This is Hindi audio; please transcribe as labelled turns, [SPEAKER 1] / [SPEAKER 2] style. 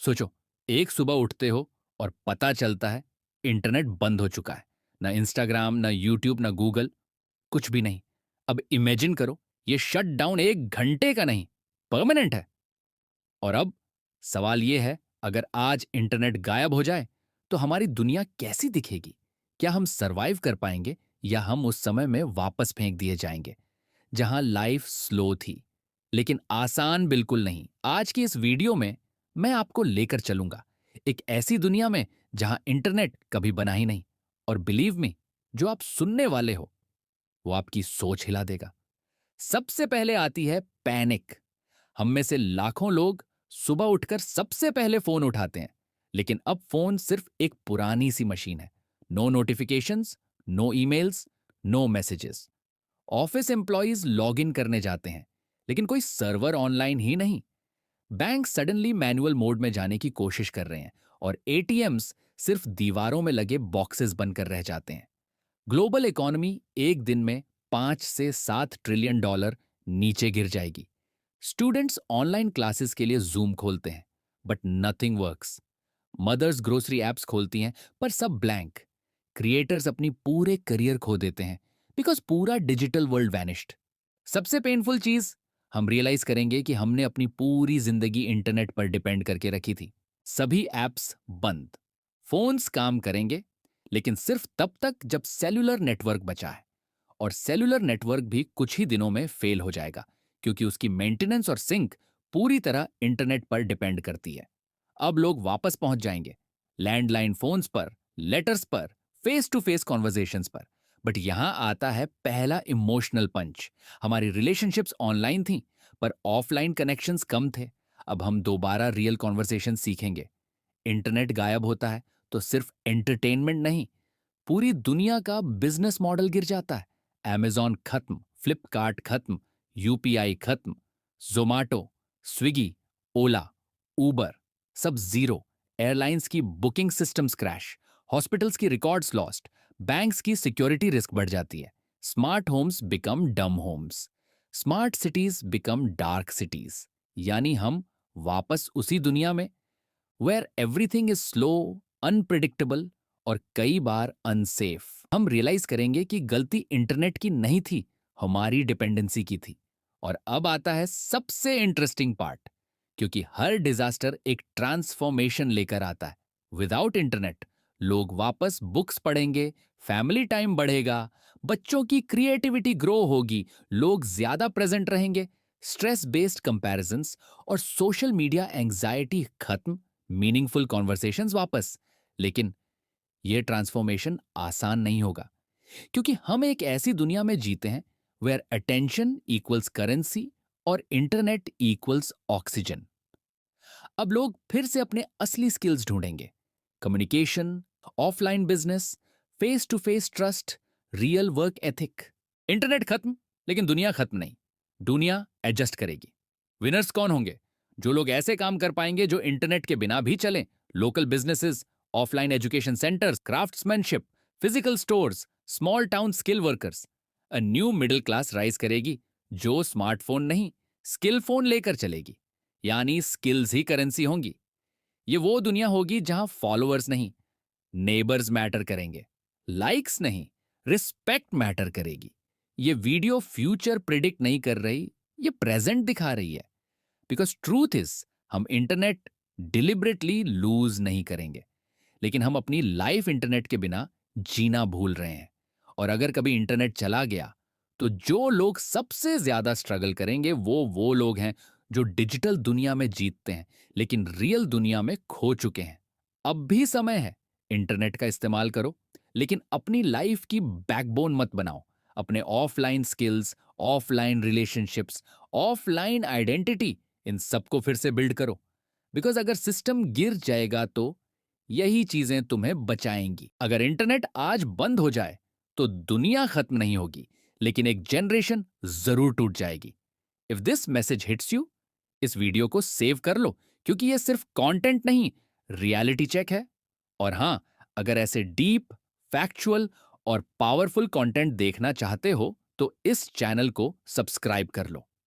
[SPEAKER 1] सोचो, एक सुबह उठते हो और पता चलता है इंटरनेट बंद हो चुका है। ना इंस्टाग्राम, ना यूट्यूब, ना गूगल, कुछ भी नहीं। अब इमेजिन करो, ये शट डाउन 1 घंटे का नहीं, परमानेंट है। और अब सवाल ये है, अगर आज इंटरनेट गायब हो जाए तो हमारी दुनिया कैसी दिखेगी? क्या हम सरवाइव कर पाएंगे, या हम उस समय में वापस फेंक दिए जाएंगे जहां लाइफ स्लो थी? लेकिन आसान बिल्कुल नहीं। आज की इस वीडियो में मैं आपको लेकर चलूंगा एक ऐसी दुनिया में जहां इंटरनेट कभी बना ही नहीं। और बिलीव मी, जो आप सुनने वाले हो वो आपकी सोच हिला देगा। सबसे पहले आती है पैनिक। हम में से लाखों लोग सुबह उठकर सबसे पहले फोन उठाते हैं, लेकिन अब फोन सिर्फ एक पुरानी सी मशीन है। No notifications, no emails, no messages. Office employees log in करने जाते हैं, लेकिन कोई सर्वर ऑनलाइन ही नहीं। बैंक सडनली मैनुअल मोड में जाने की कोशिश कर रहे हैं, और एटीएम्स सिर्फ दीवारों में लगे बॉक्सेस बनकर रह जाते हैं। ग्लोबल इकोनॉमी एक दिन में 5 से 7 ट्रिलियन डॉलर नीचे गिर जाएगी। स्टूडेंट्स ऑनलाइन क्लासेस के लिए जूम खोलते हैं, but nothing works. Mothers grocery apps खोलती हैं, पर सब ब्लैंक। क्रिएटर्स अपनी पूरे करियर खो देते हैं, बिकॉज पूरा डिजिटल वर्ल्ड वैनिश्ड। सबसे पेनफुल चीज, हम रियलाइज करेंगे कि हमने अपनी पूरी जिंदगी इंटरनेट पर डिपेंड करके रखी थी। सभी एप्स बंद। फोन्स काम करेंगे, लेकिन सिर्फ तब तक जब सेल्युलर नेटवर्क बचा है। और सेल्युलर नेटवर्क भी कुछ ही दिनों में फेल हो जाएगा, क्योंकि उसकी मेंटेनेंस और सिंक पूरी तरह इंटरनेट पर डिपेंड करती है। अब लोग वापस पहुंच जाएंगे लैंडलाइन फोन्स पर, लेटर्स पर, फेस टू फेस कॉन्वर्जेशंस पर। बट यहां आता है पहला इमोशनल पंच। हमारी रिलेशनशिप्स ऑनलाइन थी, पर ऑफलाइन कनेक्शंस कम थे। अब हम दोबारा रियल कॉन्वर्सेशन सीखेंगे। इंटरनेट गायब होता है तो सिर्फ एंटरटेनमेंट नहीं, पूरी दुनिया का बिजनेस मॉडल गिर जाता है। अमेजॉन खत्म, फ्लिपकार्ट खत्म, यूपीआई खत्म, जोमाटो, स्विगी, ओला, उबर, सब जीरो। एयरलाइंस की बुकिंग सिस्टम्स क्रैश, हॉस्पिटल्स की रिकॉर्ड्स लॉस्ट, बैंक्स की सिक्योरिटी रिस्क बढ़ जाती है। Smart homes become dumb homes, smart cities become dark cities. यानी हम वापस उसी दुनिया में where everything is slow, unpredictable और कई बार अनसेफ। हम रियलाइज करेंगे कि गलती इंटरनेट की नहीं थी, हमारी डिपेंडेंसी की थी। और अब आता है सबसे इंटरेस्टिंग पार्ट, क्योंकि हर डिजास्टर एक ट्रांसफॉर्मेशन लेकर आता है। विदाउट इंटरनेट लोग वापस बुक्स पढ़ेंगे, फैमिली टाइम बढ़ेगा, बच्चों की क्रिएटिविटी ग्रो होगी, लोग ज्यादा प्रेजेंट रहेंगे, स्ट्रेस बेस्ड कंपैरिजंस और सोशल मीडिया एंजाइटी खत्म, मीनिंगफुल कॉन्वर्सेशंस वापस। लेकिन यह ट्रांसफॉर्मेशन आसान नहीं होगा, क्योंकि हम एक ऐसी दुनिया में जीते हैं वेयर अटेंशन इक्वल्स करेंसी और इंटरनेट इक्वल्स ऑक्सीजन। अब लोग फिर से अपने असली स्किल्स ढूंढेंगे। Communication, offline business, face to face trust, real work ethic. Internet खत्म, लेकिन दुनिया खत्म नहीं। दुनिया एडजस्ट करेगी। विनर्स कौन होंगे? जो लोग ऐसे काम कर पाएंगे जो इंटरनेट के बिना भी चलें। Local businesses, offline education centres, craftsmanship, physical stores, small town skill workers. A new middle class rise करेगी, जो स्मार्टफोन नहीं, स्किल फोन लेकर चलेगी। यानी स्किल्स ही करेंसी होंगी। ये वो दुनिया होगी जहां फॉलोअर्स नहीं, नेबर्स मैटर करेंगे, लाइक्स नहीं, रिस्पेक्ट मैटर करेगी। ये वीडियो फ्यूचर प्रिडिक्ट नहीं कर रही, ये प्रेजेंट दिखा रही है। बिकॉज ट्रूथ इज, हम इंटरनेट डिलिबरेटली लूज नहीं करेंगे, लेकिन हम अपनी लाइफ इंटरनेट के बिना जीना भूल रहे हैं। और अगर कभी इंटरनेट चला गया, तो जो लोग सबसे ज्यादा स्ट्रगल करेंगे वो लोग हैं जो डिजिटल दुनिया में जीतते हैं, लेकिन रियल दुनिया में खो चुके हैं। अब भी समय है, इंटरनेट का इस्तेमाल करो, लेकिन अपनी लाइफ की बैकबोन मत बनाओ। अपने offline skills, offline relationships, offline identity, इन सबको फिर से बिल्ड करो। बिकॉज अगर सिस्टम गिर जाएगा तो यही चीजें तुम्हें बचाएंगी। अगर इंटरनेट आज बंद हो जाए तो दुनिया खत्म नहीं होगी, लेकिन एक जनरेशन जरूर टूट जाएगी। If this message hits you, इस वीडियो को सेव कर लो, क्योंकि यह सिर्फ कंटेंट नहीं, रियलिटी चेक है। और हां, अगर ऐसे डीप, फैक्चुअल और पावरफुल कंटेंट देखना चाहते हो तो इस चैनल को सब्सक्राइब कर लो।